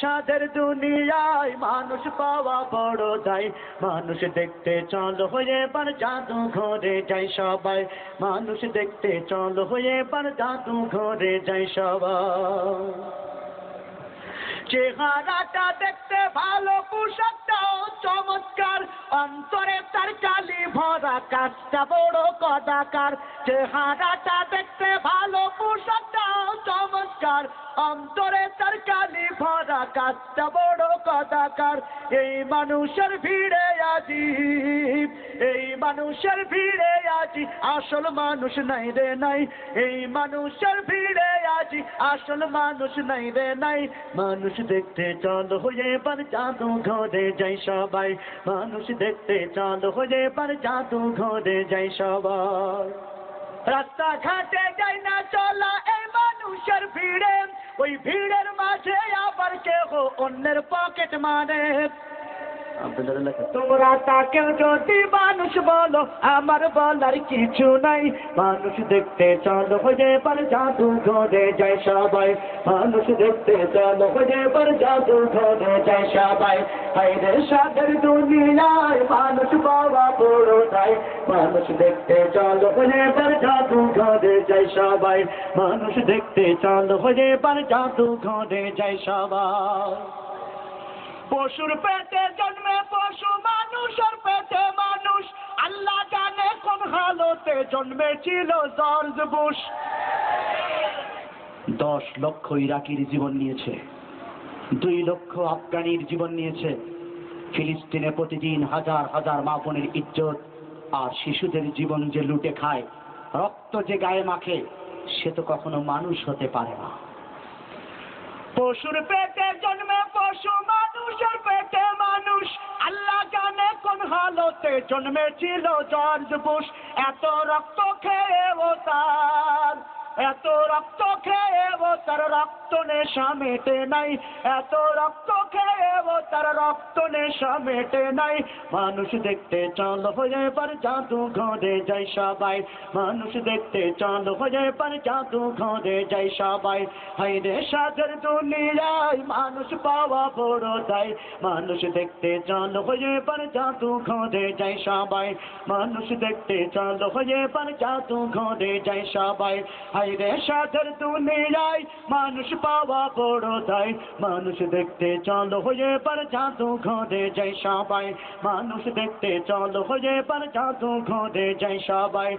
সাদের দুনিয়ায় মানুষ পাওয়া বড় দায়। মানুষ দেখতে চলো হয়ে এবার জাদু ঘরে যাই সবাই। মানুষ দেখতে চলো হয়ে এবার জাদু ঘরে যাই সবাই। চেহারাটা দেখতে ভালো, পোশাকটাও চমৎকার, অন্তরে তার কালি ভরা, কাজটা বড় কদাকার। চেহারাটা দেখতে ভালো, পোশাকটাও চমৎকার, অন্তরে তার কালি ভরা, কাজটা বড় কদাকার। এই মানুষের ভিড়ে আজি, এই মানুষের ভিড়ে আজি আসল মানুষ নাই রে নাই। এই মানুষের ভিড়ে আজি আসল মানুষ নাই রে নাই। মানুষ দেখতে চলো হয়ে এবার জাদু ঘরে যাই সবাই। মানুষ দেখতে চলো হয়ে এবার জাদু ঘরে যাই সবাই। রাস্তাঘাটে যাই না চলা এই মানুষের ভিড়ে, ওই ভিড়ের মাঝে আবার কেহ অন্যের পকেট মারে। তোমরা তাকেও যদি মানুষ বলো, আমার বলার কিছু নাই। মানুষ দেখতে চলো হয়ে এবার জাদু ঘরে যাই সবাই। মানুষ দেখতে চলো হয়ে এবার জাদু ঘরে যাই সবাই। হায়রে সাদের দুনিয়ায় মানুষ পাওয়া বড় দায়। মানুষ দেখতে চলো হয়ে এবার জাদু ঘরে যাই সবাই। মানুষ দেখতে চলো হয়ে এবার জাদু ঘরে যাই সবাই। পশুর পেটে জন্মে পশু, মানুষের পেটে মানুষ, আল্লাহ জানে কোন হালতে জন্মেছিল জর্জ বুশ। 10 লক্ষ ইরাকির জীবন নিয়েছে, 2 লক্ষ আফগানির জীবন নিয়েছে। ফিলিস্তিনে প্রতিদিন হাজার হাজার মা বোনের ইজ্জত আর শিশুদের জীবন যে লুটে খায়, রক্ত যে গায়ে মাখে, সে তো কখনো মানুষ হতে পারে না। পশুর পেটে জন্মে পশু, মানুষের পেটে মানুষ, আল্লাহ জানে কোন হালতে জন্মেছিল জর্জ বুশ। এত রক্ত খেয়েও তার, এত রক্ত খেয়েও তার রক্ত নেশা মেটে নাই। এত রক্ত খেয়েও তার রক্ত নেশা মেটে নাই। মানুষ দেখতে চলো হয়ে এবার জাদু ঘরে যাই সবাই। মানুষ দেখতে চলো হয়ে এবার জাদু ঘরে যাই সবাই। হায়রে সাদের দুনিয়ায় মানুষ পাওয়া বড় দায়। মানুষ দেখতে চলো হয়ে এবার জাদু ঘরে যাই সবাই। মানুষ দেখতে চলো হয়ে এবার জাদু ঘরে যাই সবাই। হায়রে সাদের দুনিয়ায় মানুষ পাওয়া বড় দায়। মানুষ দেখতে চলো হয়ে এবার জাদু ঘরে যাই সবাই। মানুষ দেখতে চলো হয়ে এবার জাদু ঘরে যাই সবাই।